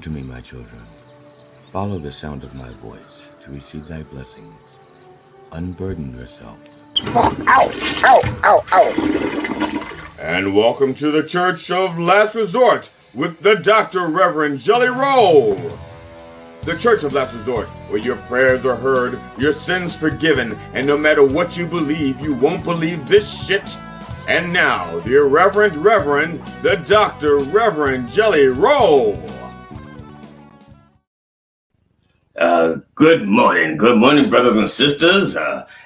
To me, my children, follow the sound of my voice to receive thy blessings. Unburden yourself. Ow, ow, ow, ow. And welcome to the Church of Last Resort with the Dr. Reverend Jelly Roll. The Church of Last Resort, where your prayers are heard, your sins forgiven, and no matter what you believe, you won't believe this shit. And now, the Irreverent Reverend, the Dr. Reverend Jelly Roll. Good morning, brothers and sisters,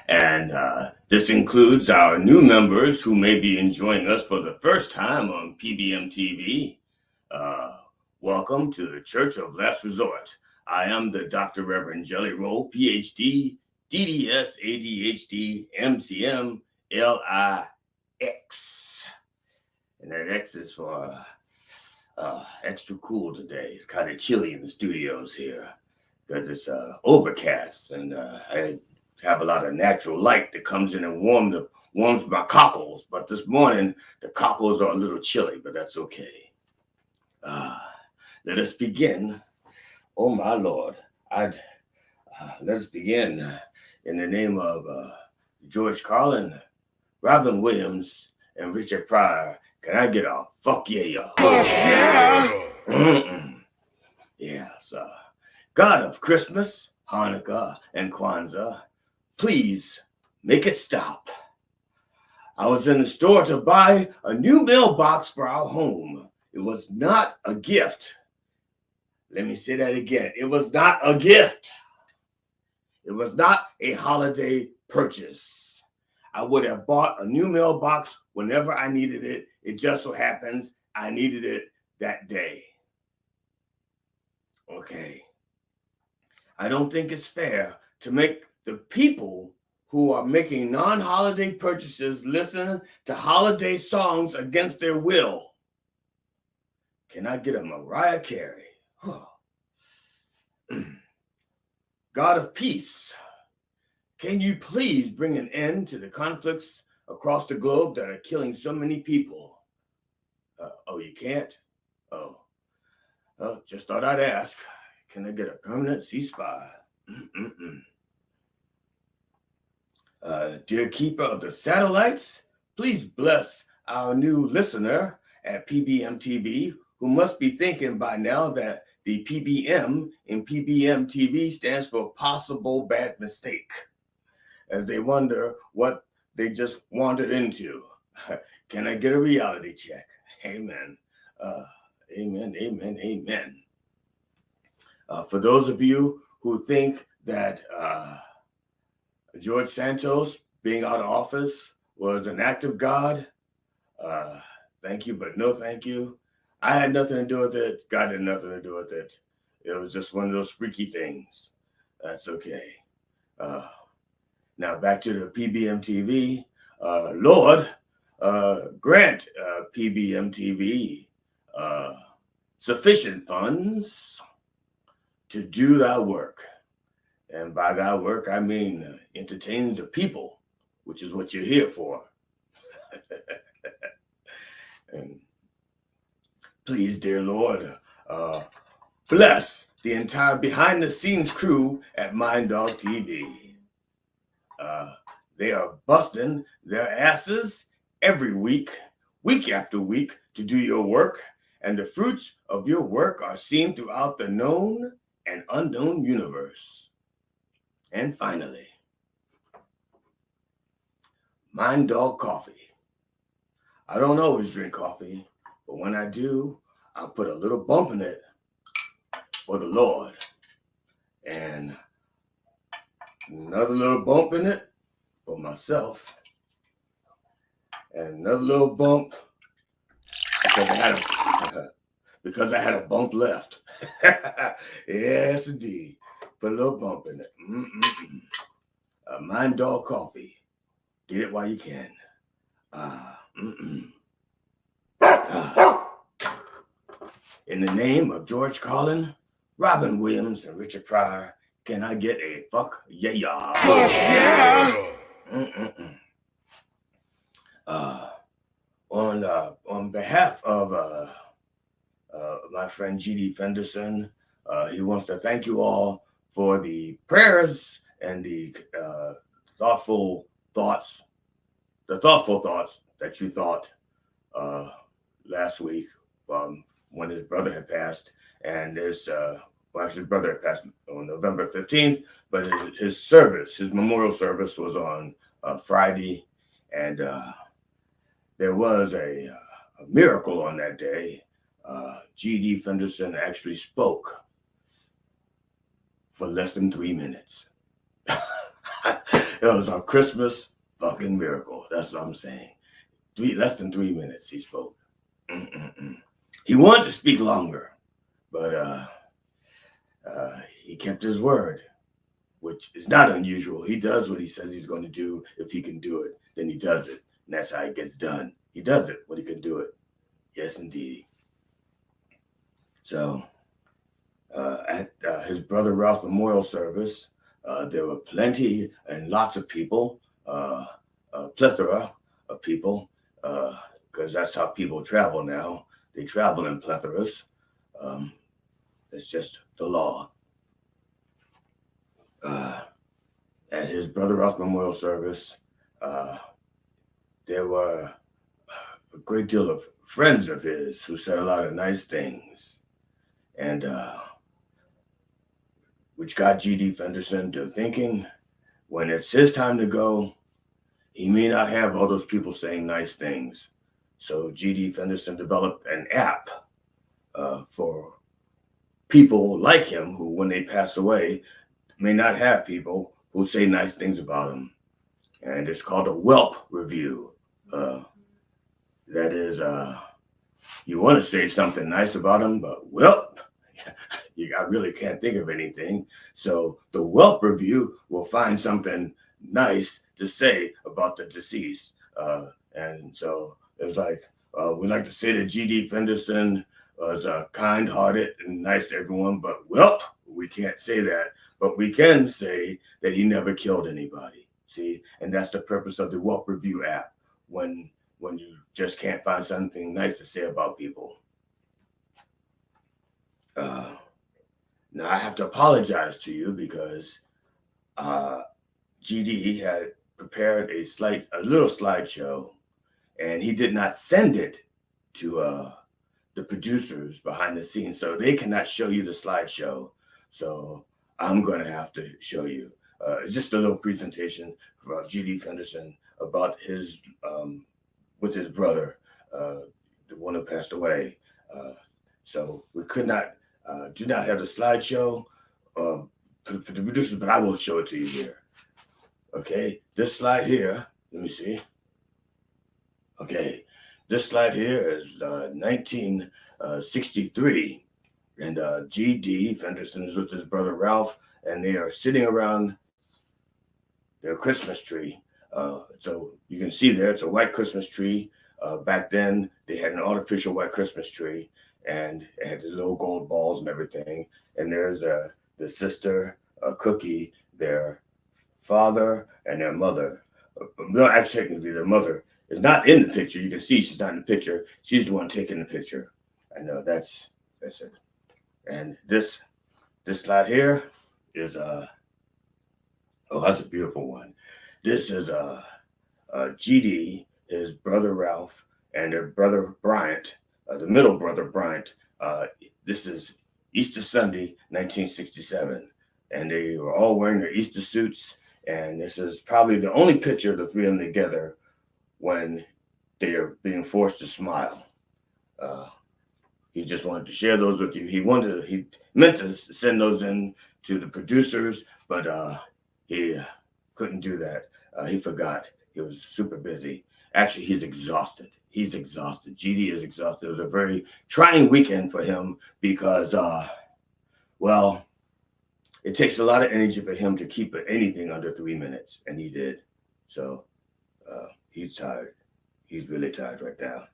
and this includes our new members who may be enjoying us for the first time on PBM TV. Welcome to the Church of Last Resort. I am the Dr. Reverend Jelly Roll, PhD, DDS, ADHD, MCM, LIX. And that X is for extra cool today. It's kind of chilly in the studios here, because it's overcast, and I have a lot of natural light that comes in and warms my cockles. But this morning, the cockles are a little chilly, but that's okay. Let us begin. Oh, my Lord. Let us begin in the name of George Carlin, Robin Williams, and Richard Pryor. Can I get a fuck yeah? Fuck yeah! Yes, God of Christmas, Hanukkah, and Kwanzaa, please make it stop. I was in the store to buy a new mailbox for our home. It was not a gift. Let me say that again. It was not a gift. It was not a holiday purchase. I would have bought a new mailbox whenever I needed it. It just so happens I needed it that day. Okay. I don't think it's fair to make the people who are making non-holiday purchases listen to holiday songs against their will. Can I get a Mariah Carey? God of peace, can you please bring an end to the conflicts across the globe that are killing so many people? Oh, you can't? Oh, just thought I'd ask. Can I get a permanent ceasefire? Dear keeper of the satellites, please bless our new listener at PBM TV, who must be thinking by now that the PBM in PBM TV stands for possible bad mistake, as they wonder what they just wandered into. Can I get a reality check? Amen. Amen. For those of you who think that George Santos being out of office was an act of God, thank you, but no thank you. I had nothing to do with it. God had nothing to do with it. It was just one of those freaky things. That's okay. Now back to the PBM TV. Lord, grant PBM TV sufficient funds to do thy work. And by thy work, I mean entertain the people, which is what you're here for. And please, dear Lord, bless the entire behind-the-scenes crew at Mind Dog TV. They are busting their asses every week after week, to do your work, and the fruits of your work are seen throughout the known and unknown universe. And finally, Mind Dog Coffee. I don't always drink coffee, but when I do, I put a little bump in it for the Lord, and another little bump in it for myself, and another little bump because I had a bump left. Yes, indeed. Put a little bump in it. Mind Dog Coffee. Get it while you can. In the name of George Carlin, Robin Williams, and Richard Pryor, can I get a fuck yeah? Fuck yeah! On behalf of my friend G.D. Fenderson. He wants to thank you all for the prayers and the thoughtful thoughts that you thought last week when his brother had passed. And his brother had passed on November 15th, but his memorial service was on Friday, and there was a miracle on that day. G.D. Fenderson actually spoke for less than 3 minutes. It was a Christmas fucking miracle. That's what I'm saying. Less than 3 minutes he spoke. He wanted to speak longer, but he kept his word, which is not unusual. He does what he says he's going to do. If he can do it, then he does it. And that's how it gets done. He does it when he can do it. Yes, indeed. So at his brother Ralph's memorial service, there were plenty and lots of people, a plethora of people, because that's how people travel now. They travel in plethoras. It's just the law. At his brother Ralph's memorial service, there were a great deal of friends of his who said a lot of nice things, and which got G.D. Fenderson to thinking, when it's his time to go, he may not have all those people saying nice things. So G.D. Fenderson developed an app for people like him who, when they pass away, may not have people who say nice things about them. And it's called a Whelp review. That is, you want to say something nice about them, but Whelp, I really can't think of anything. So the Whelp review will find something nice to say about the deceased. And so it's like, we like to say that G.D. Fenderson was kind-hearted and nice to everyone, but Whelp, we can't say that. But we can say that he never killed anybody. See, and that's the purpose of the Whelp Review app. When you just can't find something nice to say about people. Now I have to apologize to you because GD had prepared a little slideshow, and he did not send it to the producers behind the scenes, so they cannot show you the slideshow. So I'm going to have to show you. It's just a little presentation from G.D. Fenderson about his with his brother, the one who passed away. So we do not have the slideshow for the producers, but I will show it to you here. Okay, this slide here, let me see. Okay, this slide here is 1963, and G.D. Fenderson is with his brother Ralph, and they are sitting around their Christmas tree. So you can see there, it's a white Christmas tree. Back then, they had an artificial white Christmas tree, and it had the little gold balls and everything. And there's the sister, Cookie, their father, and their mother. No, actually, technically, their mother is not in the picture. You can see she's not in the picture. She's the one taking the picture. I know that's it. And this slide here is oh, that's a beautiful one. This is GD, his brother Ralph, and their brother Bryant, the middle brother Bryant. This is Easter Sunday, 1967, and they were all wearing their Easter suits. And this is probably the only picture of the three of them together when they are being forced to smile. He just wanted to share those with you. He meant to send those in to the producers, but he couldn't do that. He forgot. He was super busy. Actually, he's exhausted. He's exhausted. GD is exhausted. It was a very trying weekend for him because, well, it takes a lot of energy for him to keep anything under 3 minutes, and he did. So he's tired. He's really tired right now.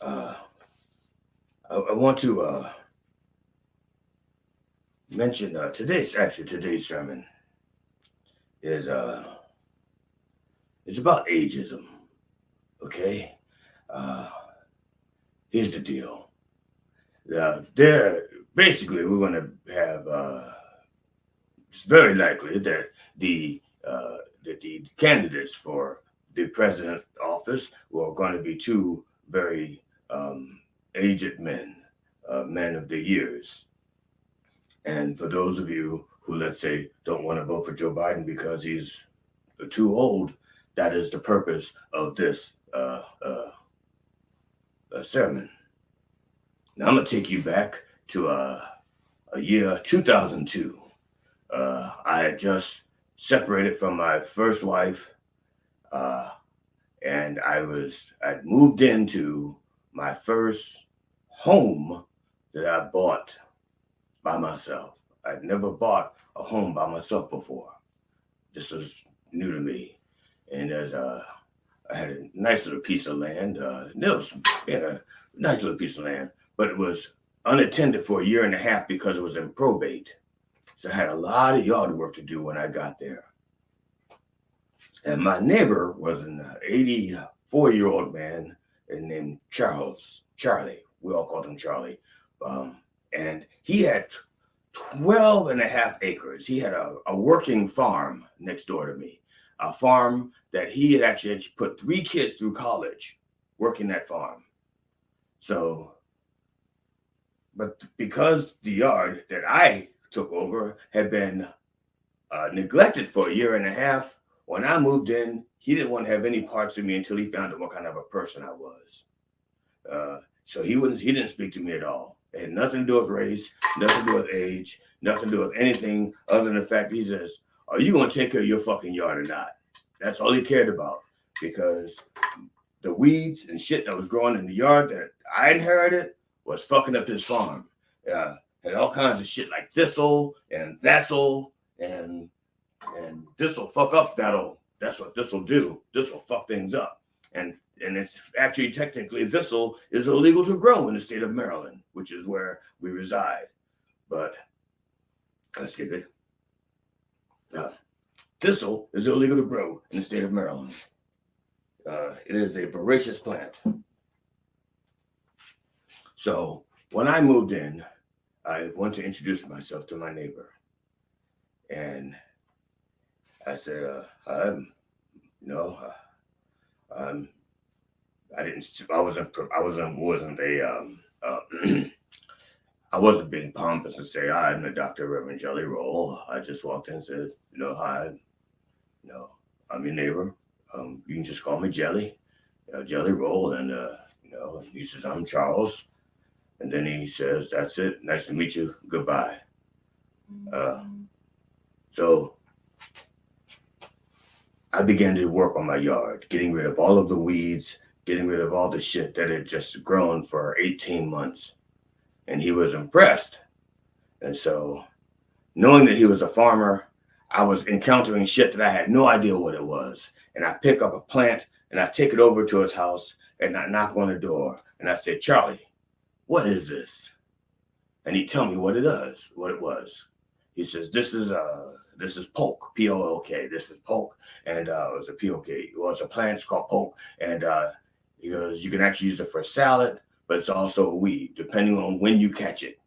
I want to mention today's sermon is it's about ageism. Okay, Here's the deal. There, basically, we're going to have. It's very likely that the candidates for the president's office were going to be two very aged men, men of the years. And for those of you who, let's say, don't want to vote for Joe Biden because he's too old, that is the purpose of this sermon. Now I'm gonna take you back to a year 2002. I had just separated from my first wife, and I'd moved into my first home that I bought by myself. I'd never bought a home by myself before. This was new to me, and I had a nice little piece of land. Nice little piece of land, but it was unattended for a year and a half because it was in probate. So I had a lot of yard work to do when I got there. And my neighbor was an 84-year-old man named Charlie. We all called him Charlie. And he had 12 and a half acres. He had a working farm next door to me, a farm that he had actually put 3 kids through college working that farm. So, but because the yard that I took over had been neglected for a year and a half, when I moved in, he didn't want to have any parts of me until he found out what kind of a person I was. So he didn't speak to me at all. It had nothing to do with race, nothing to do with age, nothing to do with anything other than the fact he says, are you going to take care of your fucking yard or not? That's all he cared about, because the weeds and shit that was growing in the yard that I inherited was fucking up his farm. Had all kinds of shit like thistle and this'll, and this'll fuck up that'll. That's what this'll do. This'll fuck things up. And it's actually technically this'll is illegal to grow in the state of Maryland, which is where we reside. But excuse me. Thistle is illegal to grow in the state of Maryland. It is a voracious plant. So when I moved in, I wanted to introduce myself to my neighbor, and I said, I wasn't being pompous and say, I'm the Dr. Reverend Jelly Roll. I just walked in and said, hi, I'm your neighbor. You can just call me Jelly, Jelly Roll. And, he says, I'm Charles. And then he says, that's it. Nice to meet you. Goodbye. So I began to work on my yard, getting rid of all of the weeds, getting rid of all the shit that had just grown for 18 months. And he was impressed. And so, knowing that he was a farmer, I was encountering shit that I had no idea what it was. And I pick up a plant and I take it over to his house and I knock on the door. And I said, Charlie, what is this? And he tell me what it was. He says, this is polk, P-O-L-K. This is polk. And it was a P-O-K. Well, it's a plant, it's called polk. And he goes, you can actually use it for salad, but it's also a weed, depending on when you catch it.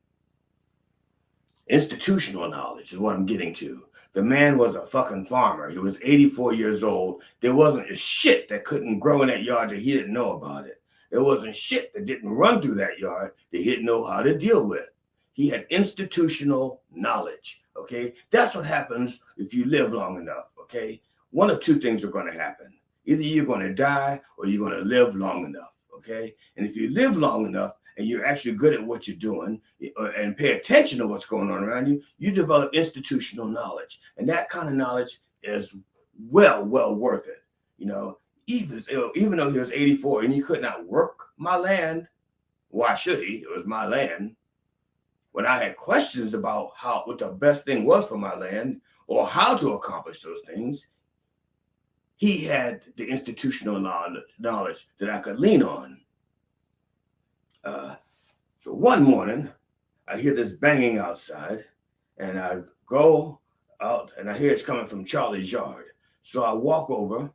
Institutional knowledge is what I'm getting to. The man was a fucking farmer. He was 84 years old. There wasn't a shit that couldn't grow in that yard that he didn't know about it. There wasn't shit that didn't run through that yard that he didn't know how to deal with. He had institutional knowledge, okay? That's what happens if you live long enough, okay? One of two things are going to happen. Either you're going to die or you're going to live long enough, okay? And if you live long enough and you're actually good at what you're doing and pay attention to what's going on around you, you develop institutional knowledge. And that kind of knowledge is well worth it, even though he was 84 and he could not work my land. Why should he? It was my land. When I had questions about what the best thing was for my land or how to accomplish those things, he had the institutional knowledge that I could lean on. So one morning, I hear this banging outside, and I go out, and I hear it's coming from Charlie's yard. So I walk over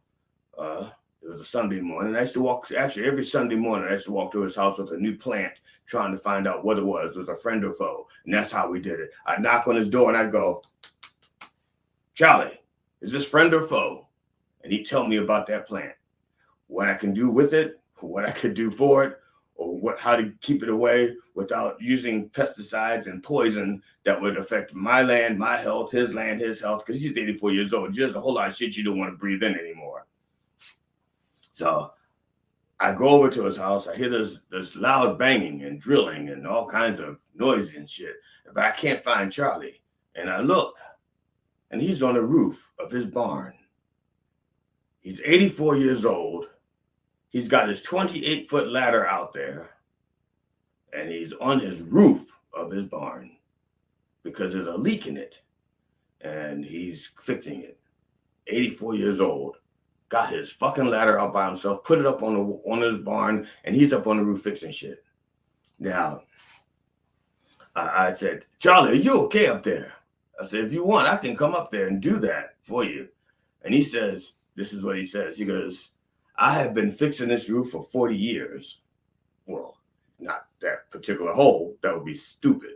It was a Sunday morning. I used to walk, actually, every Sunday morning, I used to walk to his house with a new plant, trying to find out what it was. It was a friend or foe. And that's how we did it. I'd knock on his door and I'd go, Charlie, is this friend or foe? And he'd tell me about that plant, what I can do with it, what I could do for it, or how to keep it away without using pesticides and poison that would affect my land, my health, his land, his health, because he's 84 years old. There's a whole lot of shit you don't want to breathe in anymore. So I go over to his house. I hear this loud banging and drilling and all kinds of noise and shit, but I can't find Charlie. And I look, and he's on the roof of his barn. He's 84 years old. He's got his 28-foot ladder out there, and he's on his roof of his barn because there's a leak in it, and he's fixing it. 84 years old, got his fucking ladder out by himself, put it up on his barn, and he's up on the roof fixing shit. Now, I said, Charlie, are you okay up there? I said, if you want, I can come up there and do that for you. And he says, this is what he says. He goes, I have been fixing this roof for 40 years. Well, not that particular hole. That would be stupid.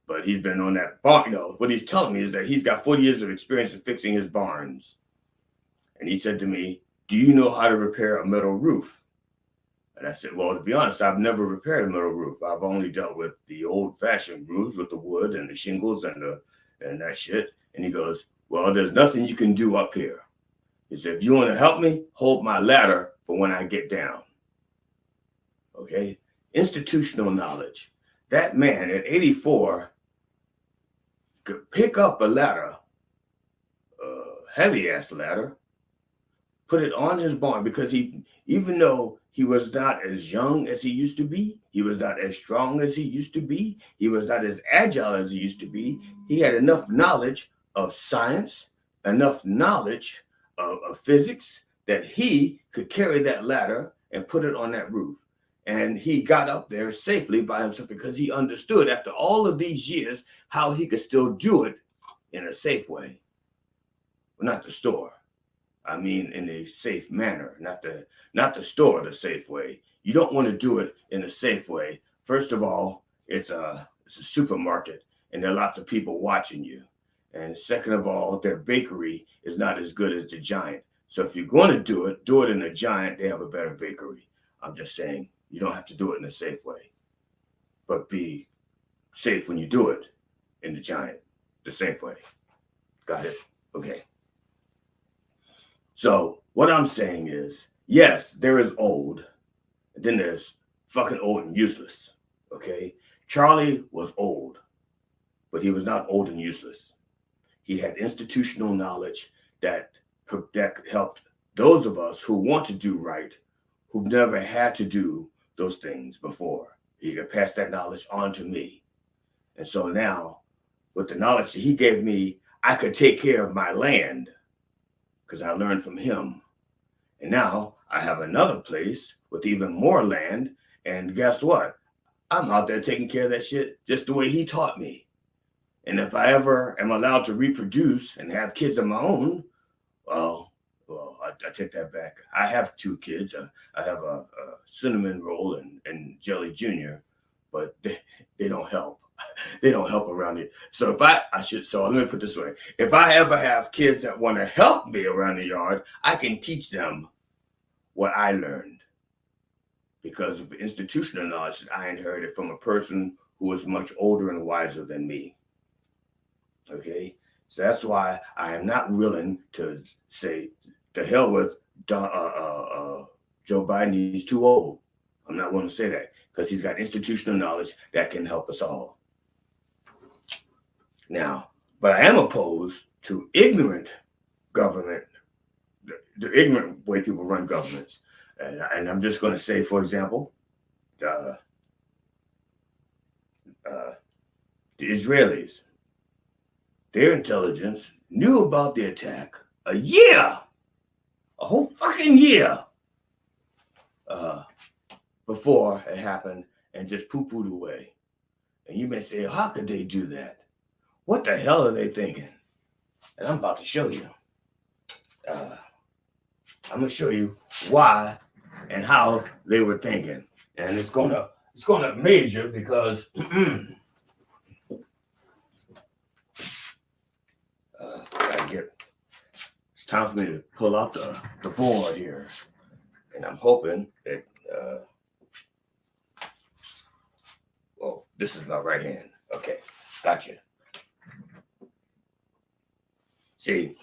But he's been on that barn. What he's telling me is that he's got 40 years of experience in fixing his barns. And he said to me, do you know how to repair a metal roof? And I said, well, to be honest, I've never repaired a metal roof. I've only dealt with the old-fashioned roofs with the wood and the shingles and that shit. And he goes, well, there's nothing you can do up here. He said, if you want to help me, hold my ladder for when I get down. Okay? Institutional knowledge. That man at 84 could pick up a ladder, a heavy-ass ladder, put it on his barn, because even though he was not as young as he used to be, he was not as strong as he used to be, he was not as agile as he used to be, he had enough knowledge of science, enough knowledge of physics, that he could carry that ladder and put it on that roof. And he got up there safely by himself because he understood after all of these years how he could still do it in a safe way. Well, not the store. I mean, in a safe manner, not the store the safe way. You don't want to do it in a safe way. First of all, it's a supermarket, and there are lots of people watching you. And second of all, their bakery is not as good as the Giant. So if you're going to do it in the Giant. They have a better bakery. I'm just saying, you don't have to do it in a safe way, but be safe when you do it in the Giant, the safe way. Got it? Okay. So what I'm saying is, yes, there is old, and then there's fucking old and useless. Okay? Charlie was old, but he was not old and useless. He had institutional knowledge that helped those of us who want to do right, who've never had to do those things before. He could pass that knowledge on to me. And so now, with the knowledge that he gave me, I could take care of my land because I learned from him. And now I have another place with even more land. And guess what? I'm out there taking care of that shit just the way he taught me. And if I ever am allowed to reproduce and have kids of my own, well, I take that back. I have 2 kids. I have a Cinnamon Roll and Jelly Jr., but they don't help. They don't help around here. So so let me put it this way. If I ever have kids that want to help me around the yard, I can teach them what I learned because of institutional knowledge that I inherited from a person who was much older and wiser than me. Okay? So that's why I am not willing to say, to hell with Joe Biden, he's too old. I'm not willing to say that because he's got institutional knowledge that can help us all. Now, but I am opposed to ignorant government, the ignorant way people run governments. And I'm just going to say, for example, the Israelis, their intelligence knew about the attack a whole fucking year before it happened and just poo-pooed away. And you may say, how could they do that? What the hell are they thinking? And I'm about to show you. I'm gonna show you why and how they were thinking, and it's gonna amaze you because it's time for me to pull out the board here, and I'm hoping that oh, this is my right hand. Okay, gotcha. See,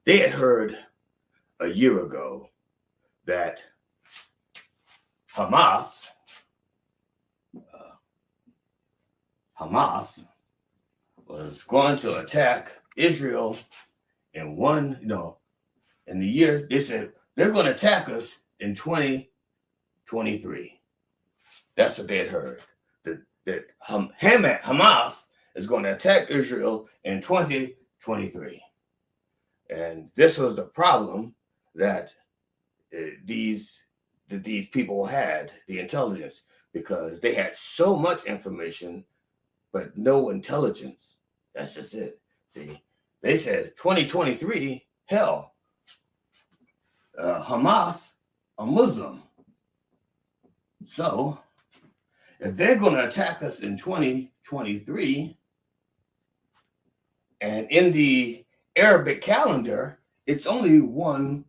they had heard a year ago that Hamas was going to attack Israel in in the year, they said they're going to attack us in 2023. That's what they had heard. That Hamas is going to attack Israel in 2023. And this was the problem that these people had, the intelligence, because they had so much information, but no intelligence. That's just it. See, they said 2023, hell, Hamas, a Muslim. So if they're going to attack us in 2023, and in the Arabic calendar, it's only the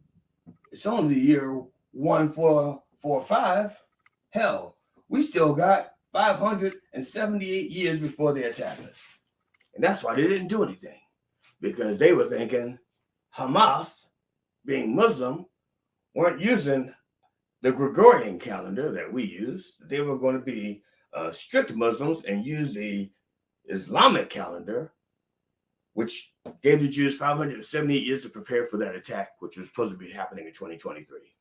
year 1445. Hell, we still got 578 years before they attack us. And that's why they didn't do anything, because they were thinking Hamas, being Muslim, weren't using the Gregorian calendar that we use. They were going to be strict Muslims and use the Islamic calendar, which gave the Jews 578 years to prepare for that attack, which was supposed to be happening in 2023.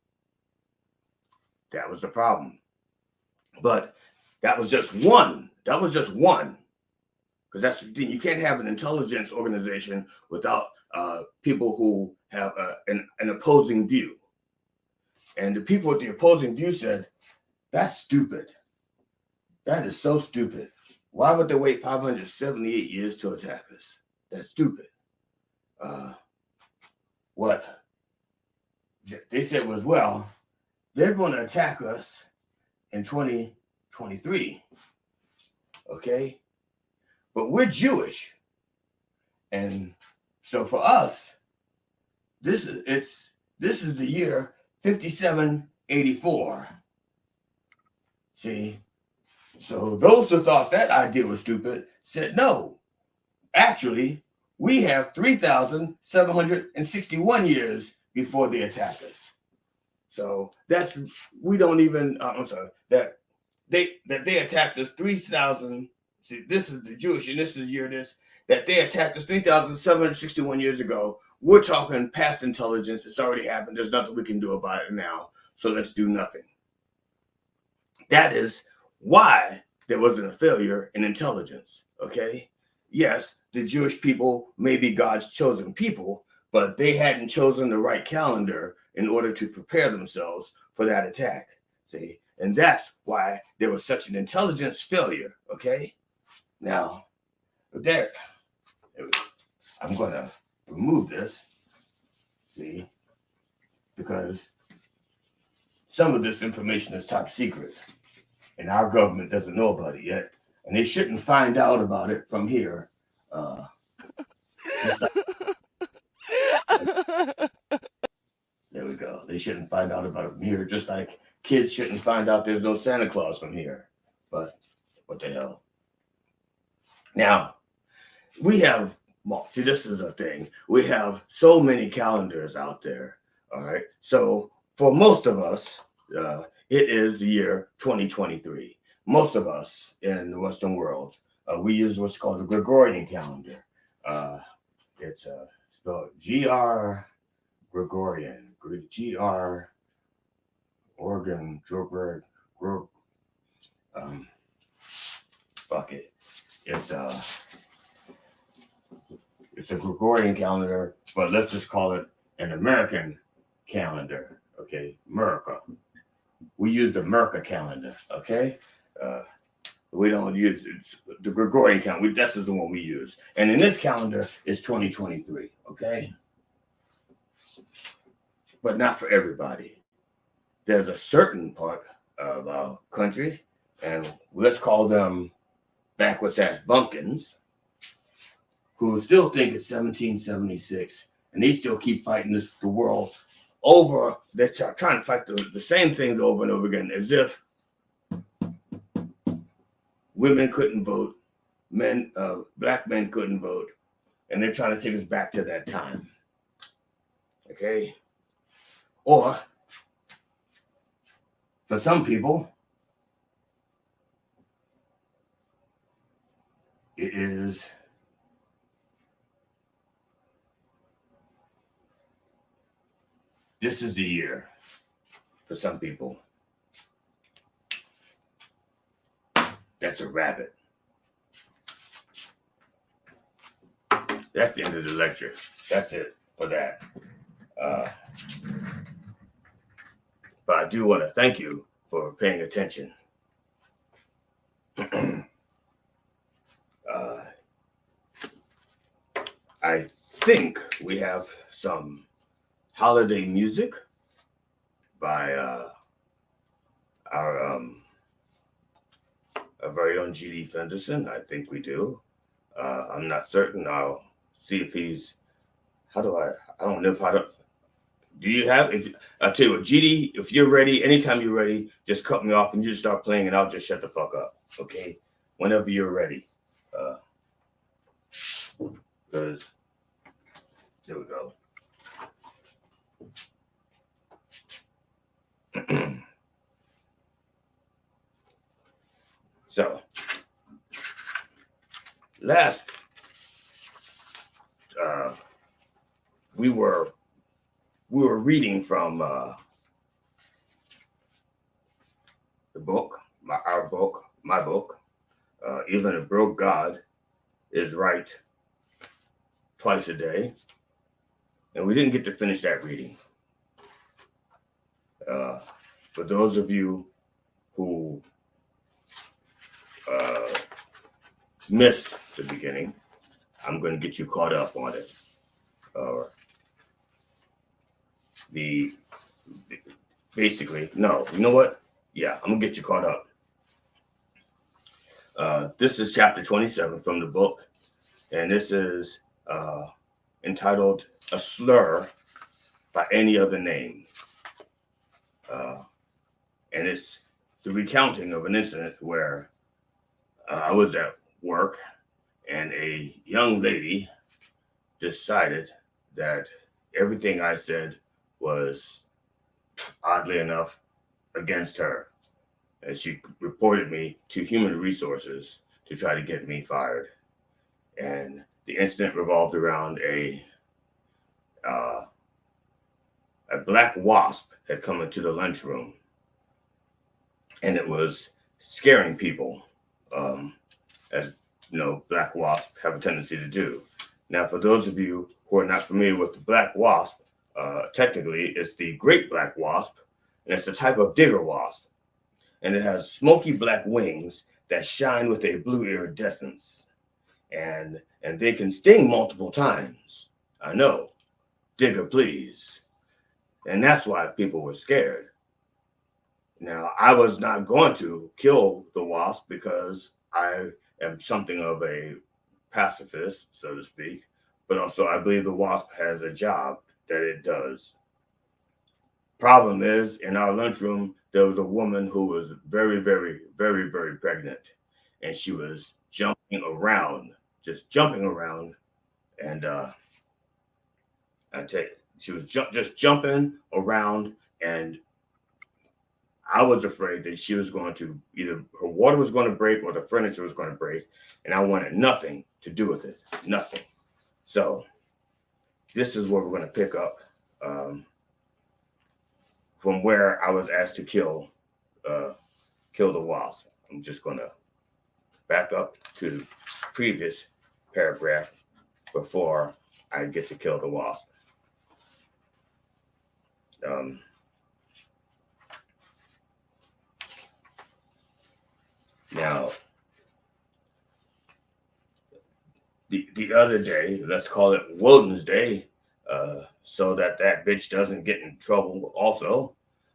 That was the problem. But that was just one. Because that's the thing. You can't have an intelligence organization without people who have an opposing view. And the people with the opposing view said, that's stupid. That is so stupid. Why would they wait 578 years to attack us? That's stupid. What they said was, well, they're going to attack us in 2023. Okay? But we're Jewish. And so for us, this is the year 5784. See? So those who thought that idea was stupid said, no, actually, we have 3,761 years before they attack us. So that they attacked us 3,000. See, this is the Jewish, and this is the year that they attacked us 3,761 years ago. We're talking past intelligence. It's already happened. There's nothing we can do about it now. So let's do nothing. That is why there wasn't a failure in intelligence. Okay? Yes, the Jewish people may be God's chosen people, but they hadn't chosen the right calendar in order to prepare themselves for that attack. See? And that's why there was such an intelligence failure. Okay? Now, there, I'm going to remove this. See? Because some of this information is top secret, and our government doesn't know about it yet, and they shouldn't find out about it from here. There we go. They shouldn't find out about it from here, just like kids shouldn't find out there's no Santa Claus from here. But what the hell? Now, we have, see, this is a thing. We have so many calendars out there. All right. So for most of us, it is the year 2023. Most of us in the Western world, we use what's called the Gregorian calendar. It's spelled GR Gregorian, GR Oregon, fuck it. It's a Gregorian calendar, but let's just call it an American calendar. Okay, America. We use the America calendar. Okay, we don't use the Gregorian calendar. This is the one we use, and in this calendar is 2023. Okay. but not for everybody. There's a certain part of our country, and let's call them backwards ass bumpkins, who still think it's 1776, and they still keep fighting the world over. They're trying to fight the same things over and over again, as if women couldn't vote, black men couldn't vote, and they're trying to take us back to that time. Okay? Or, for some people, it is this is the year for some people. That's a rabbit. That's the end of the lecture. That's it for that. But I do want to thank you for paying attention. I think we have some holiday music by our very own G.D. Fenderson. I think we do. I'm not certain. I'll see if he's. I don't know how to. Do you have? I'll tell you what, GD, if you're ready, anytime you're ready, just cut me off and you just start playing, and I'll just shut the fuck up. Okay, whenever you're ready. Because there we go. So, last we were reading from the book, my book. Even a broke God is right twice a day, and we didn't get to finish that reading. For those of you who missed the beginning, I'm going to get you caught up on it. Basically, no, you know what? Yeah, I'm going to get you caught up. This is chapter 27 from the book, and this is entitled A Slur by Any Other Name. And it's the recounting of an incident where I was at work and a young lady decided that everything I said was, oddly enough, against her. And she reported me to human resources to try to get me fired. And the incident revolved around a black wasp had come into the lunchroom, and it was scaring people, as you know, black wasps have a tendency to do. Now, for those of you who are not familiar with the black wasp, technically it's the great black wasp, and it's a type of digger wasp, and it has smoky black wings that shine with a blue iridescence, and they can sting multiple times. I know, digger please. And that's why people were scared. Now, I was not going to kill the wasp because I am something of a pacifist, so to speak, but also I believe the wasp has a job that it does. Problem is, in our lunchroom, there was a woman who was very, very, very, very pregnant, and she was jumping around, just jumping around, and she was just jumping around, and I was afraid that she was going to, either her water was going to break or the furniture was going to break, and I wanted nothing to do with it, nothing. So this is where we're going to pick up from where I was asked to kill the wasp. I'm just going to back up to the previous paragraph before I get to kill the wasp. Now, the other day, let's call it Woden's Day, so that bitch doesn't get in trouble. Also,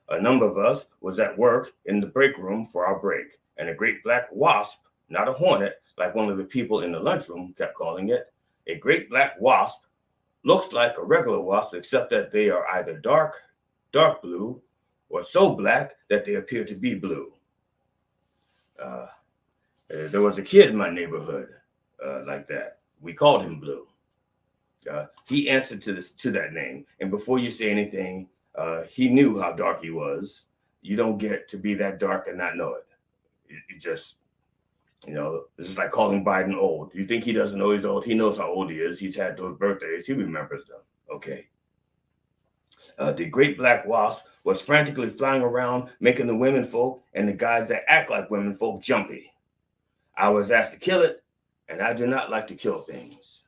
a number of us was at work in the break room for our break, and a great black wasp, not a hornet, like one of the people in the lunchroom kept calling it, a great black wasp looks like a regular wasp, except that they are either dark blue, or so black that they appear to be blue. There was a kid in my neighborhood like that. We called him Blue. He answered to that name, and before you say anything, he knew how dark he was. You don't get to be that dark and not know it. You just, this is like calling Biden old. You think he doesn't know he's old? He knows how old he is. He's had those birthdays. He remembers them. Okay. The great black wasp was frantically flying around, making the women folk and the guys that act like women folk jumpy. I was asked to kill it, and I do not like to kill things.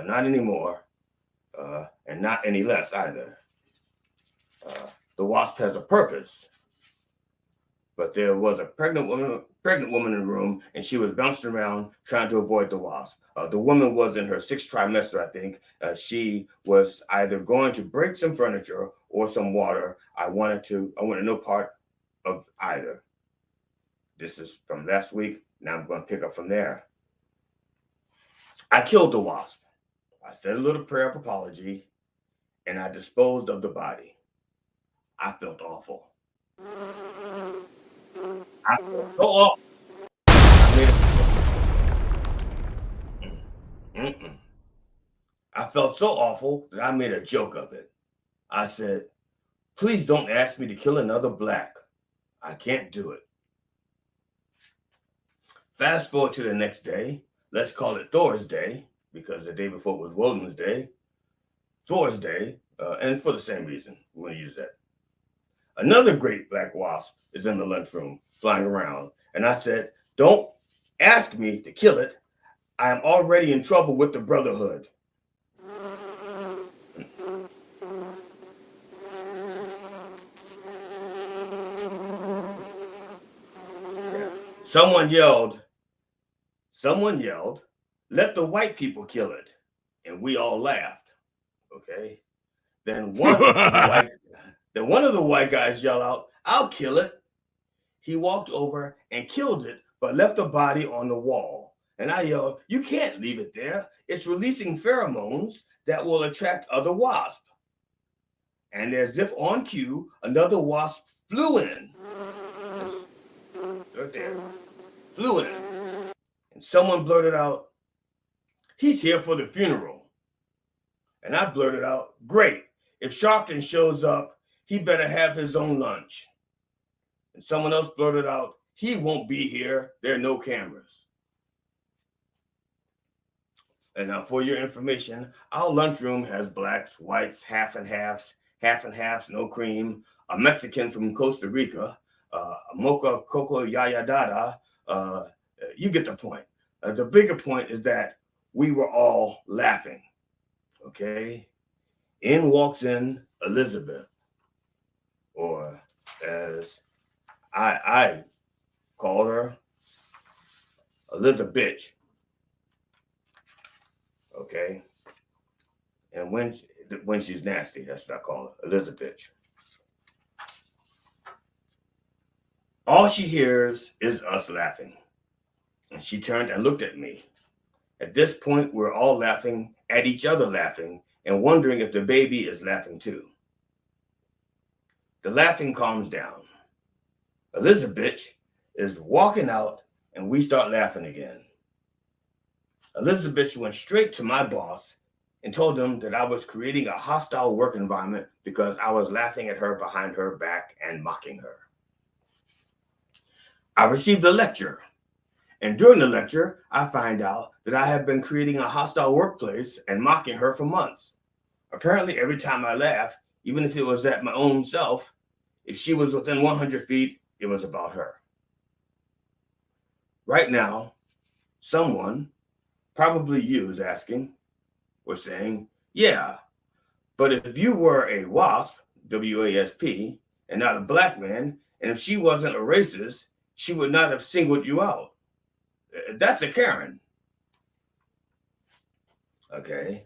Not anymore, and not any less either. The wasp has a purpose, but there was a pregnant woman in the room, and she was bouncing around trying to avoid the wasp. The woman was in her 6th trimester, I think. She was either going to break some furniture or some water. I wanted no part of either. This is from last week. Now I'm going to pick up from there. I killed the wasp. I said a little prayer of apology, and I disposed of the body. I felt awful. I felt so awful. I felt so awful that I made a joke of it. I said, please don't ask me to kill another black. I can't do it. Fast forward to the next day. Let's call it Thor's Day, because the day before was Woden's Day. Thor's Day, and for the same reason, we're going to use that. Another great black wasp is in the lunchroom, flying around. And I said, don't ask me to kill it. I am already in trouble with the Brotherhood. Someone yelled, let the white people kill it. And we all laughed. Okay. Then one of the white guys yelled out, I'll kill it. He walked over and killed it, but left the body on the wall. And I yelled, you can't leave it there. It's releasing pheromones that will attract other wasps. And as if on cue, another wasp flew in. Right there. Flew in. And someone blurted out, he's here for the funeral. And I blurted out, great. If Sharpton shows up, he better have his own lunch. And someone else blurted out, he won't be here. There are no cameras. And now for your information, our lunchroom has blacks, whites, half and halves, no cream, a Mexican from Costa Rica, a mocha coco yaya dada. You get the point. The bigger point is that we were all laughing. Okay? In walks in Elizabeth, or as I call her, Elizabeth. Okay? And when she's nasty, that's what I call her, Elizabeth. All she hears is us laughing. And she turned and looked at me. At this point, we're all laughing at each other laughing and wondering if the baby is laughing too. The laughing calms down. Elizabeth is walking out and we start laughing again. Elizabeth went straight to my boss and told him that I was creating a hostile work environment because I was laughing at her behind her back and mocking her. I received a lecture, and during the lecture, I find out that I have been creating a hostile workplace and mocking her for months. Apparently, every time I laugh, even if it was at my own self, if she was within 100 feet, it was about her. Right now, someone, probably you, is asking or saying, yeah, but if you were a wasp, W-A-S-P, and not a black man, and if she wasn't a racist, she would not have singled you out. That's a Karen. Okay.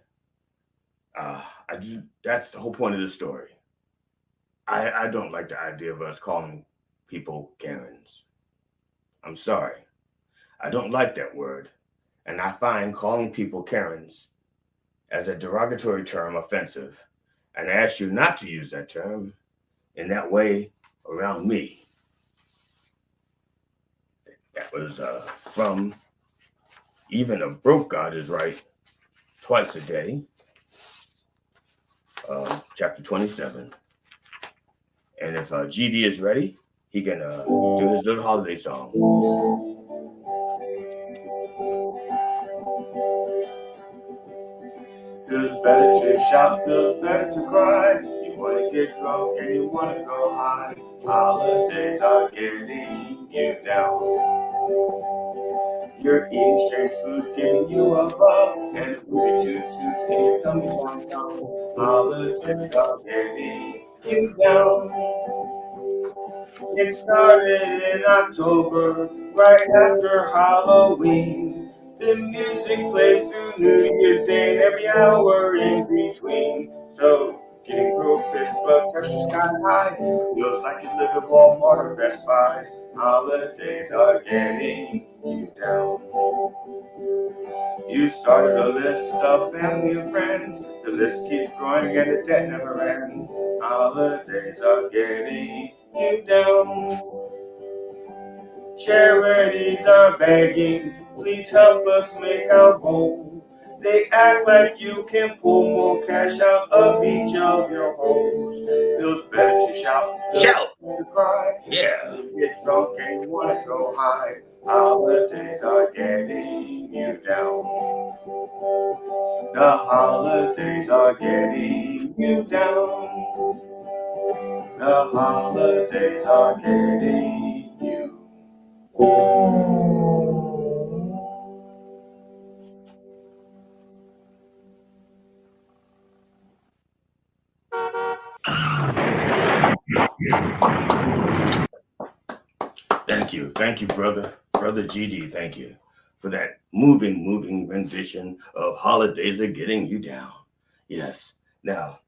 That's the whole point of the story. I don't like the idea of us calling people Karens. I'm sorry. I don't like that word. And I find calling people Karens as a derogatory term offensive. And I ask you not to use that term in that way around me. That was from Even a Broke God is Right Twice a Day, chapter 27. And if GD is ready, he can do his little holiday song. Feels better to shout, feels better to cry. You wanna get drunk and you wanna go high. Holidays are getting you down. You're eating strange food, giving you a bug, and movie tunes in your tummy down down. Holidays are getting you down. It started in October, right after Halloween. The music plays through New Year's Day and every hour in between. So getting real pissed, but pressure's kinda high. Feels like you live at Walmart or Best Buy. Holidays are getting you down. You started a list of family and friends. The list keeps growing and the debt never ends. Holidays are getting you down. Charities are begging, please help us make our goal. They act like you can pull more cash out of each of your holes. Feels better to shout, shout, to cry. Yeah, get drunk and you wanna go high. Holidays are getting you down. The holidays are getting you down. The holidays are getting you. Thank you, brother GD. Thank you for that moving rendition of Holidays Are Getting You Down. Yes. Now,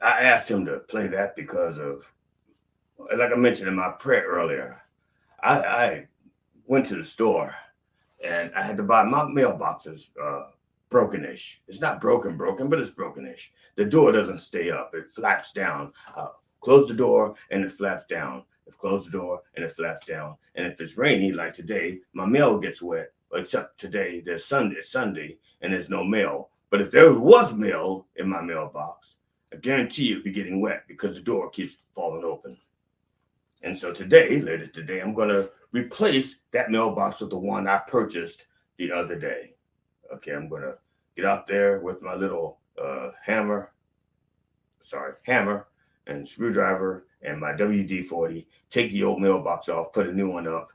I asked him to play that because of, like I mentioned in my prayer earlier, I went to the store and I had to buy my mailboxes brokenish. It's not broken, but it's brokenish. The door doesn't stay up; it flaps down. Close the door and it flaps down. Close the door and it flaps down. And if it's rainy like today, my mail gets wet. Except today, it's Sunday, and there's no mail. But if there was mail in my mailbox, I guarantee you'd be getting wet because the door keeps falling open. And so later today, I'm going to replace that mailbox with the one I purchased the other day. Okay, I'm going to get out there with my little hammer and screwdriver and my WD-40, take the old mailbox off, put a new one up,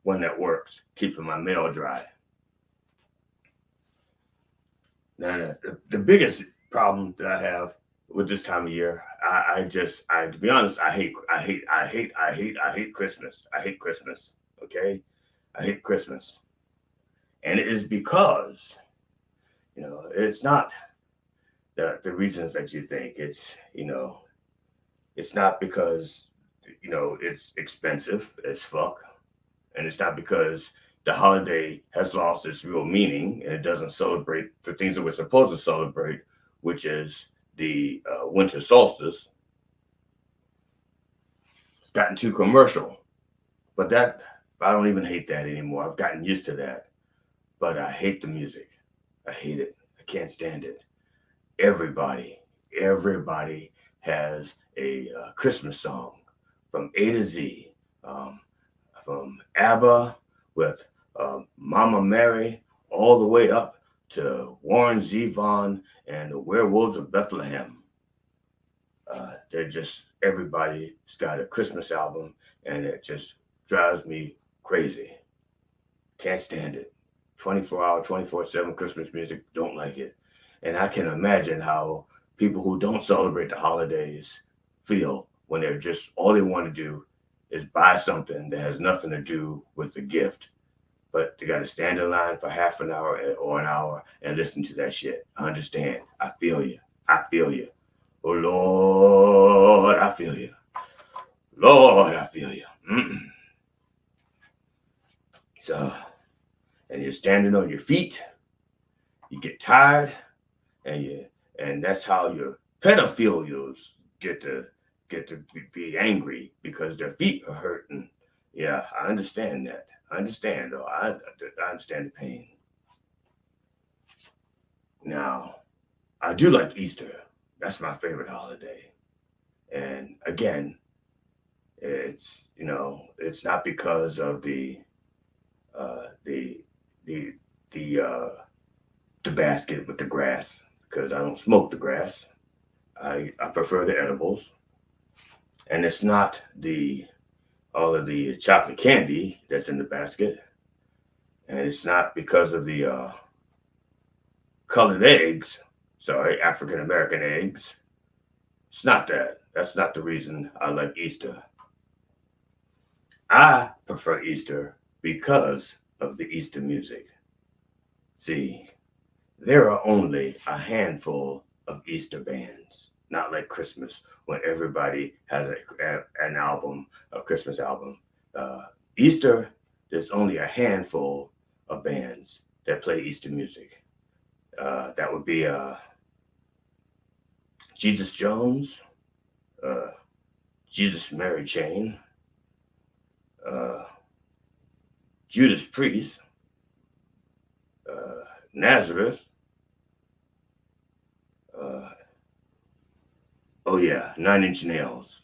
one that works, keeping my mail dry. Now, the biggest problem that I have with this time of year, to be honest, I hate Christmas. I hate Christmas. Okay, I hate Christmas, and it is because, it's not the reasons that you think. It's not because, it's expensive as fuck, and it's not because the holiday has lost its real meaning and it doesn't celebrate the things that we're supposed to celebrate, which is the winter solstice. It's gotten too commercial, but I don't even hate that anymore. I've gotten used to that, but I hate the music. I hate it. I can't stand it. Everybody has a Christmas song from A to Z, from ABBA with Mama Mary all the way up to Warren Zevon and the Werewolves of Bethlehem. Everybody's got a Christmas album, and it just drives me crazy. Can't stand it. 24-hour, 24/7 Christmas music, don't like it. And I can imagine how people who don't celebrate the holidays feel when they're just, all they want to do is buy something that has nothing to do with the gift. but they got to stand in line for half an hour or an hour and listen to that shit. I understand. I feel you. I feel you. Oh, Lord, I feel you. Lord, I feel you. So, and you're standing on your feet, you get tired, and that's how your pedophilials get to be angry, because their feet are hurting. Yeah, I understand that. I understand, though. I understand the pain. Now, I do like Easter. That's my favorite holiday. And again, it's it's not because of the the basket with the grass, because I don't smoke the grass. I prefer the edibles, and it's not all of the chocolate candy that's in the basket, and it's not because of the colored eggs. Sorry, African American eggs. It's not that. That's not the reason I like Easter. I prefer Easter because of the Easter music. See, there are only a handful of Easter bands, not like Christmas when everybody has an album, a Christmas album. Easter, there's only a handful of bands that play Easter music. That would be Jesus Jones, Jesus Mary Chain, Judas Priest, Nazareth. Oh yeah, 9 Inch Nails.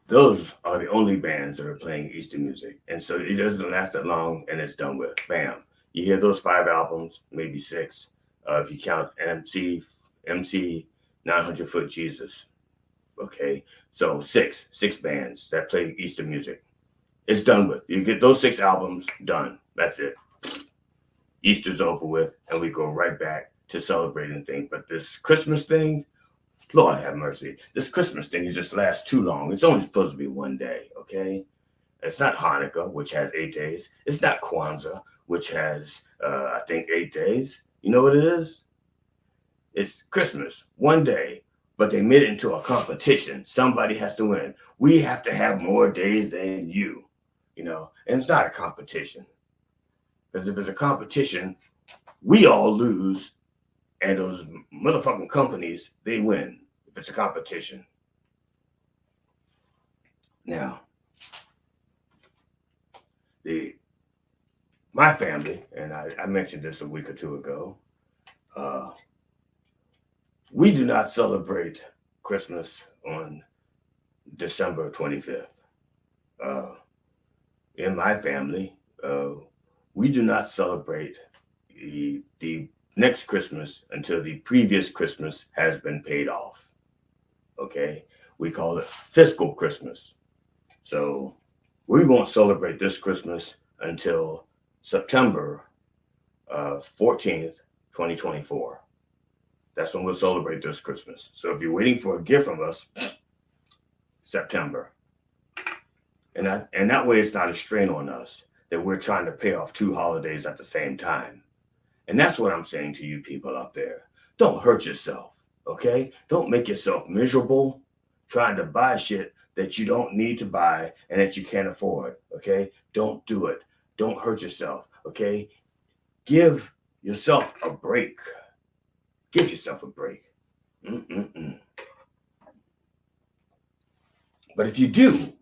Those are the only bands that are playing Easter music. And so it doesn't last that long and it's done with. Bam. You hear those 5 albums, maybe 6, if you count MC 900 Foot Jesus. Okay, so six bands that play Easter music. It's done with. You get those 6 albums, done. That's it. Easter's over with, and we go right back to celebrating things. But this Christmas thing, Lord have mercy. This Christmas thing just lasts too long. It's only supposed to be one day, okay? It's not Hanukkah, which has 8 days. It's not Kwanzaa, which has, I think, 8 days. You know what it is? It's Christmas, one day, but they made it into a competition. Somebody has to win. We have to have more days than you, and it's not a competition. Because if it's a competition, we all lose, and those motherfucking companies, they win if it's a competition. Now, my family, and I mentioned this a week or two ago, we do not celebrate Christmas on December 25th. In my family, we do not celebrate the next Christmas until the previous Christmas has been paid off. Okay? We call it fiscal Christmas. So we won't celebrate this Christmas until September 14th, 2024. That's when we'll celebrate this Christmas. So if you're waiting for a gift from us, September. And that way it's not a strain on us that we're trying to pay off 2 holidays at the same time. And that's what I'm saying to you people out there. Don't hurt yourself, okay? Don't make yourself miserable trying to buy shit that you don't need to buy and that you can't afford, okay? Don't do it. Don't hurt yourself, okay? Give yourself a break. Give yourself a break. But if you do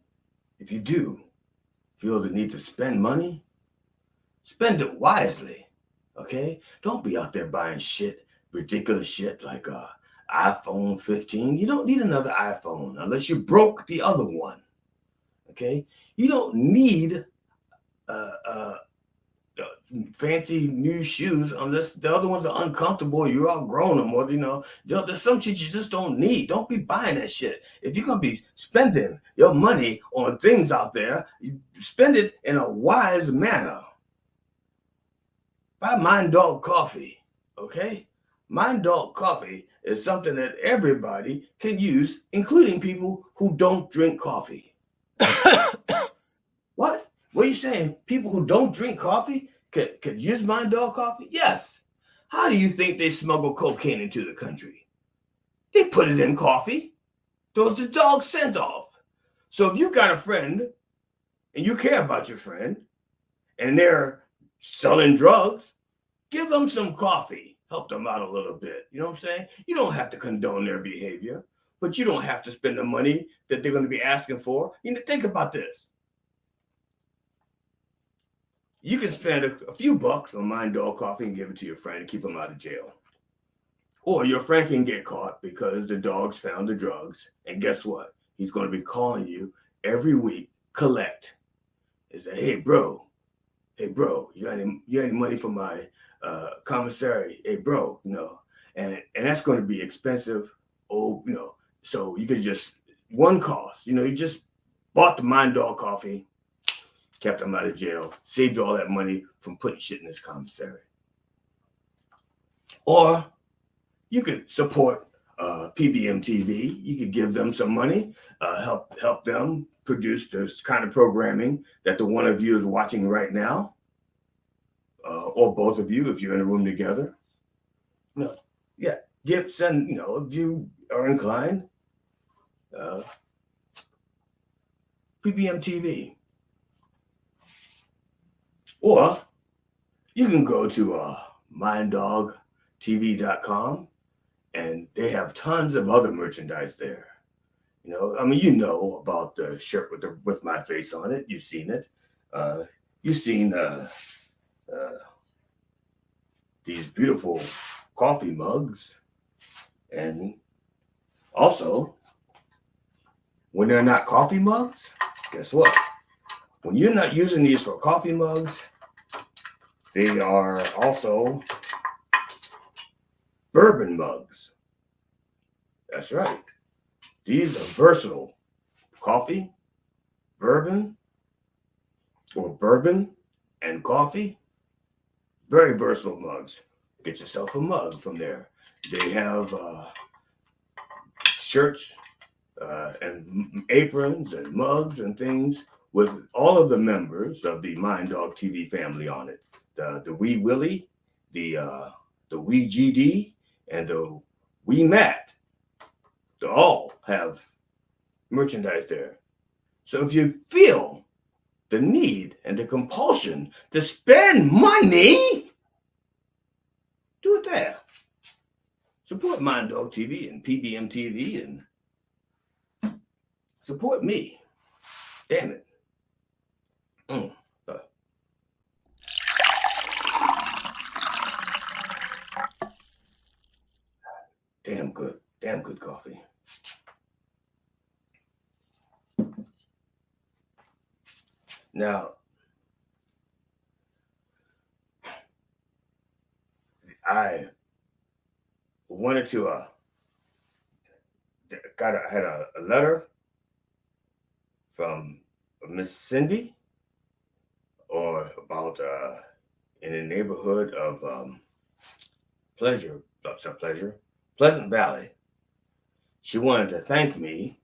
feel the need to spend money, spend it wisely, okay? Don't be out there buying shit, ridiculous shit like iPhone 15. You don't need another iPhone unless you broke the other one, okay? You don't need fancy new shoes unless the other ones are uncomfortable. You're outgrown them, or there's some shit you just don't need. Don't be buying that shit. If you're gonna be spending your money on things out there, you spend it in a wise manner. Buy Mind Dog coffee, okay? Mind Dog coffee is something that everybody can use, including people who don't drink coffee. What? What are you saying people who don't drink coffee could use Mind Dog coffee? Yes. How do you think they smuggle cocaine into the country? They put it in coffee. Throws the dog scent off. So if you got a friend and you care about your friend and they're selling drugs, give them some coffee. Help them out a little bit. You know what I'm saying? You don't have to condone their behavior, but you don't have to spend the money that they're going to be asking for. You know, think about this. You can spend a few bucks on Mind Dog coffee and give it to your friend and keep them out of jail. Or your friend can get caught because the dogs found the drugs. And guess what? He's going to be calling you every week, collect. He say, hey, bro, you got any money for my commissary? Hey, bro, you know. And that's going to be expensive. Oh, you know, so you could just, one cost, you know, you just bought the Mind Dog coffee, kept him out of jail, saved all that money from putting shit in his commissary. Or you could support PBM TV. You could give them some money, help them produce this kind of programming that the one of you is watching right now, or both of you if you're in a room together. No, yeah, send, you know, if you are inclined, PBM TV. Or you can go to minddogtv.com, and they have tons of other merchandise there. You know, I mean, you know about the shirt with my face on it. You've seen it. You've seen these beautiful coffee mugs. And also, when they're not coffee mugs, guess what? When you're not using these for coffee mugs, they are also bourbon mugs. That's right. These are versatile. Coffee, bourbon, or bourbon and coffee. Very versatile mugs. Get yourself a mug from there. They have shirts and aprons and mugs and things with all of the members of the Mind Dog TV family on it. The Wee Willie, the Wee GD, and the Wee Matt. They all have merchandise there. So if you feel the need and the compulsion to spend money, do it there. Support Mind Dog TV and PBM TV and support me. Damn it. Damn good coffee. Now, I wanted to had a letter from Miss Cindy, or about in the neighborhood of Pleasant Valley. She wanted to thank me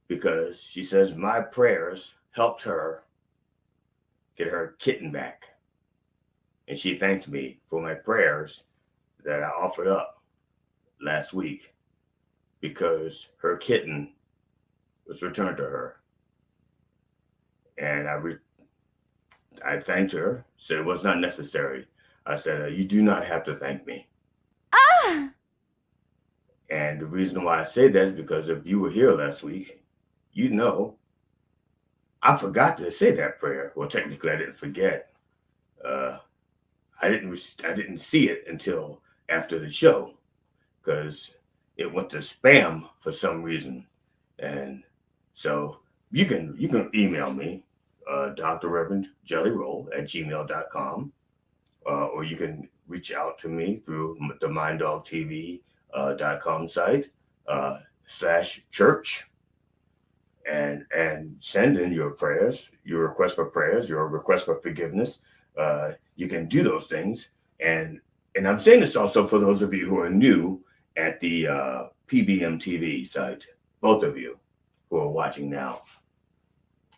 because she says my prayers helped her get her kitten back. And she thanked me for my prayers that I offered up last week because her kitten was returned to her. And I thanked her, said it was not necessary. I said, you do not have to thank me. And the reason why I say that is because if you were here last week, you know I forgot to say that prayer. Well, technically, I didn't forget. I didn't see it until after the show because it went to spam for some reason. And so you can email me, Dr. Reverend Jelly Roll at gmail.com, or you can reach out to me through the minddogtv.com site /church. And send in your prayers, your request for prayers, your request for forgiveness. You can do those things. And I'm saying this also for those of you who are new at the PBM TV site, both of you who are watching now.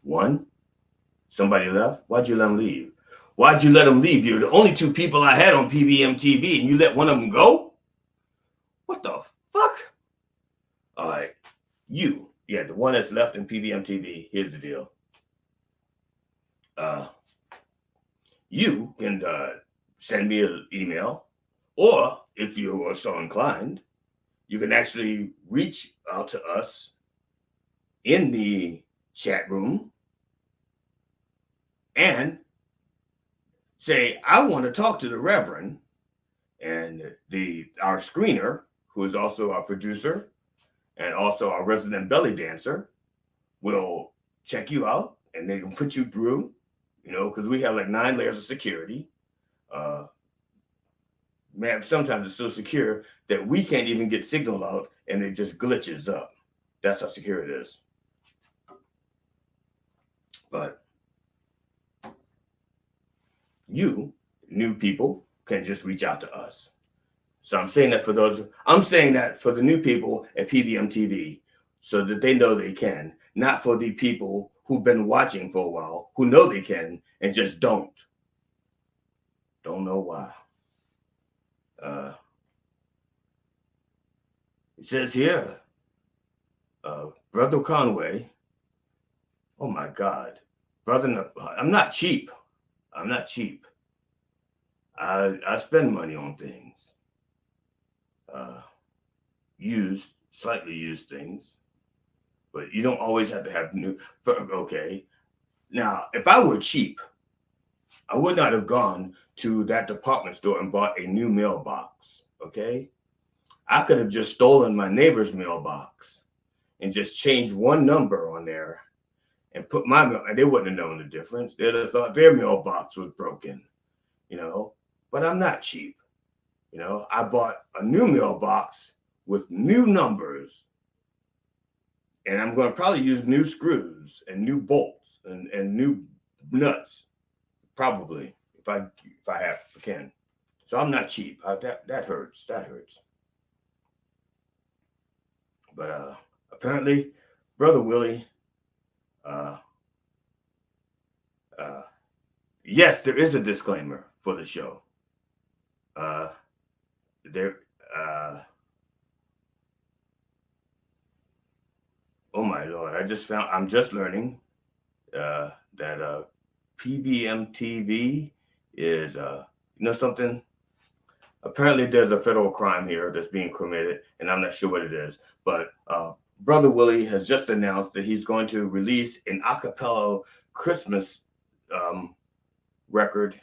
One, Somebody left? Why'd you let them leave? Why'd you let them leave? You're the only two people I had on PBM TV, and you let one of them go? What the fuck? All right, you, yeah, the one that's left in PBM TV. Here's the deal. You can send me an email, or if you are so inclined, you can actually reach out to us in the chat room and say, I want to talk to the Reverend, and our screener, who is also our producer and also our resident belly dancer, will check you out and they can put you through, because we have like 9 layers of security. Man, sometimes it's so secure that we can't even get signal out and it just glitches up. That's how secure it is. But you, new people, can just reach out to us. So I'm saying that for the new people at PBM TV so that they know they can, not for the people who've been watching for a while, who know they can and just don't. Don't know why. It says here, Brother Conway, oh my God, brother, I'm not cheap. I'm not cheap. I spend money on things. Slightly used things, but you don't always have to have new. Okay. Now, if I were cheap, I would not have gone to that department store and bought a new mailbox. Okay. I could have just stolen my neighbor's mailbox and just changed one number on there and put my mail, and they wouldn't have known the difference. They'd have thought their mailbox was broken, but I'm not cheap. I bought a new mailbox with new numbers, and I'm going to probably use new screws and new bolts and new nuts, probably, if I can. So I'm not cheap. That hurts. That hurts. But apparently, Brother Willie, yes, there is a disclaimer for the show. Oh my Lord, I'm just learning that PBM TV is, something? Apparently there's a federal crime here that's being committed, and I'm not sure what it is. But Brother Willie has just announced that he's going to release an a cappella Christmas record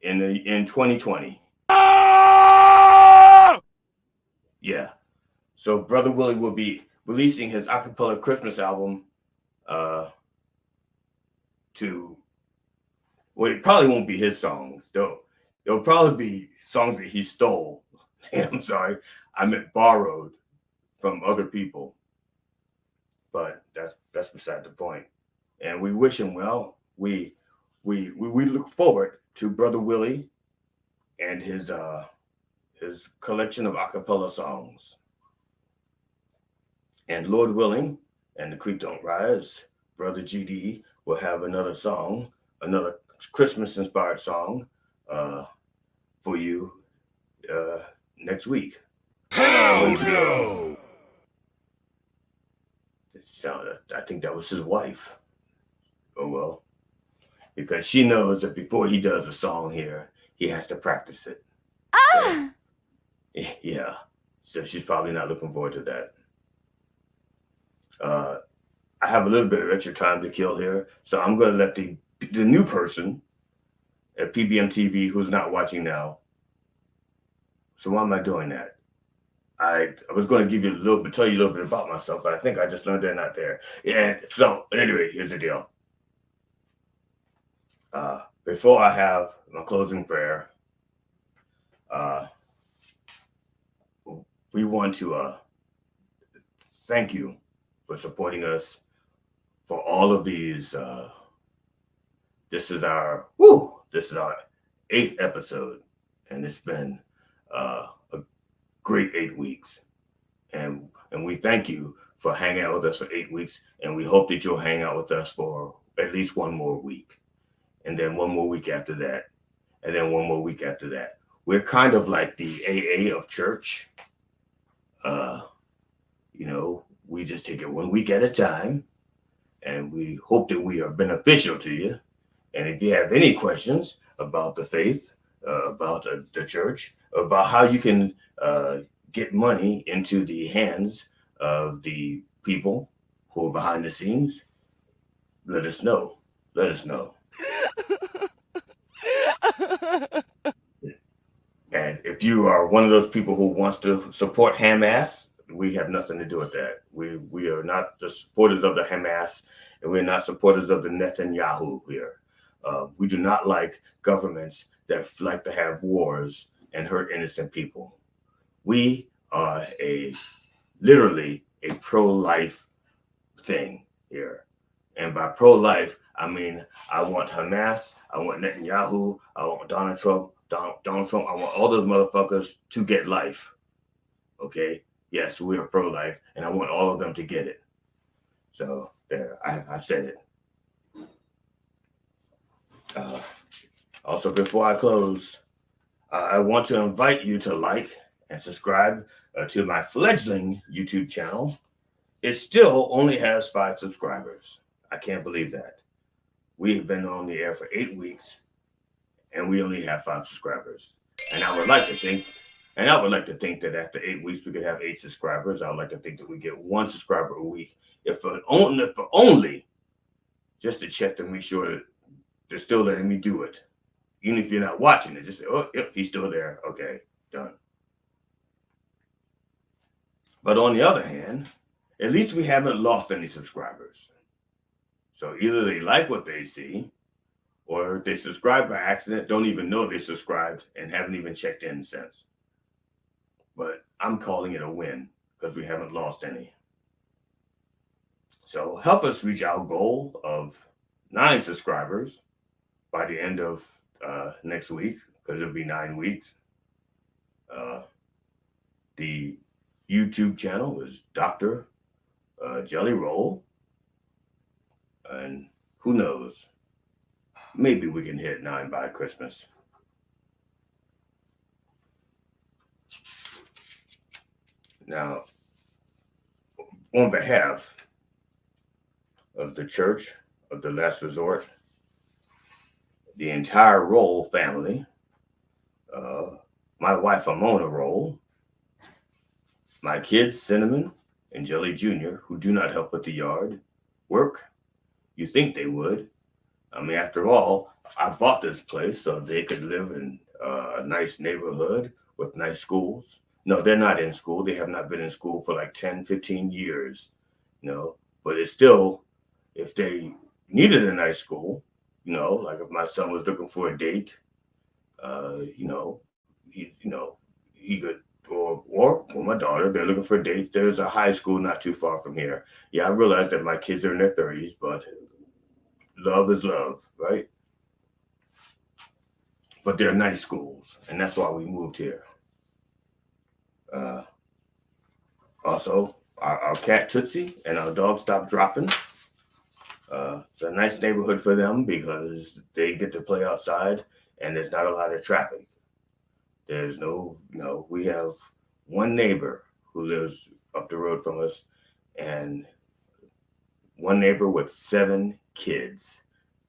in 2020. Yeah. So Brother Willie will be releasing his a cappella Christmas album it probably won't be his songs, though. It'll probably be songs that he stole. I'm sorry. I meant borrowed from other people. But that's beside the point. And we wish him well. We look forward to Brother Willie and his collection of a cappella songs. And Lord willing, and the creek don't rise, Brother GD will have another song, another Christmas-inspired song for you next week. Hell no! I think that was his wife. Oh well. Because she knows that before he does a song here, he has to practice it. Ah! Yeah. So she's probably not looking forward to that. I have a little bit of extra time to kill here, so I'm going to let the new person at PBM TV who's not watching now. So why am I doing that? I was going to tell you a little bit about myself, but I think I just learned they're not there. And so, anyway, here's the deal. Before I have my closing prayer, we want to thank you for supporting us for all of these. This is our 8th episode, and it's been a great 8 weeks. And we thank you for hanging out with us for 8 weeks, and we hope that you'll hang out with us for at least one more week, and then one more week after that, and then one more week after that. We're kind of like the AA of church. We just take it 1 week at a time, and we hope that we are beneficial to you. And if you have any questions about the faith, about the church, about how you can get money into the hands of the people who are behind the scenes, let us know. Let us know. And if you are one of those people who wants to support Hamas, we have nothing to do with that. We are not the supporters of the Hamas, and we're not supporters of the Netanyahu here. We do not like governments that like to have wars and hurt innocent people. We are literally a pro-life thing here. And by pro-life, I mean, I want Hamas, I want Netanyahu, I want Donald Trump, I want all those motherfuckers to get life. Okay? Yes, we are pro-life, and I want all of them to get it. So there, I said it. Also, before I close, I want to invite you to like and subscribe to my fledgling YouTube channel. It still only has 5 subscribers. I can't believe that. We have been on the air for 8 weeks, and we only have 5 subscribers. And I would like to think that after 8 weeks we could have 8 subscribers. I would like to think that we get 1 subscriber a week, if for only just to check to make sure that they're still letting me do it. Even if you're not watching it, just say, oh, yep, he's still there. Okay, done. But on the other hand, at least we haven't lost any subscribers. So either they like what they see, or they subscribe by accident, don't even know they subscribed, and haven't even checked in since. But I'm calling it a win because we haven't lost any. So help us reach our goal of 9 subscribers by the end of next week, because it'll be 9 weeks. The YouTube channel is Dr. Jelly Roll. And who knows, maybe we can hit 9 by Christmas. Now, on behalf of the Church of the Last Resort, the entire Roll family, my wife Amona Roll, my kids Cinnamon and Jelly Jr., who do not help with the yard work. You think they would. I mean, after all, I bought this place so they could live in a nice neighborhood with nice schools. No, they're not in school. They have not been in school for like 10, 15 years, but it's still, if they needed a nice school, like if my son was looking for a date, he could, or my daughter, they're looking for dates. There's a high school not too far from here. Yeah, I realize that my kids are in their 30s, but love is love, right? But they're nice schools, and that's why we moved here. Also, our cat Tootsie and our dog Stop Dropping. It's a nice neighborhood for them because they get to play outside, and there's not a lot of traffic. There's we have one neighbor who lives up the road from us, and one neighbor with 7 kids.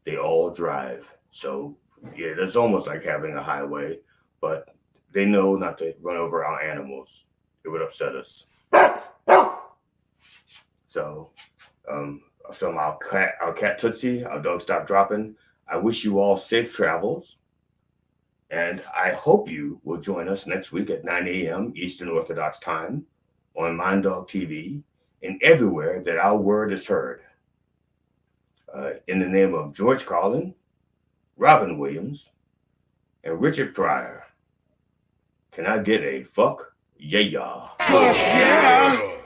They all drive. So, yeah, that's almost like having a highway, but they know not to run over our animals. It would upset us. So, from our cat Tootsie, our dog Stop Dropping, I wish you all safe travels. And I hope you will join us next week at 9 a.m. Eastern Orthodox Time on Mind Dog TV and everywhere that our word is heard. In the name of George Carlin, Robin Williams, and Richard Pryor, can I get a fuck yeah? Fuck yeah!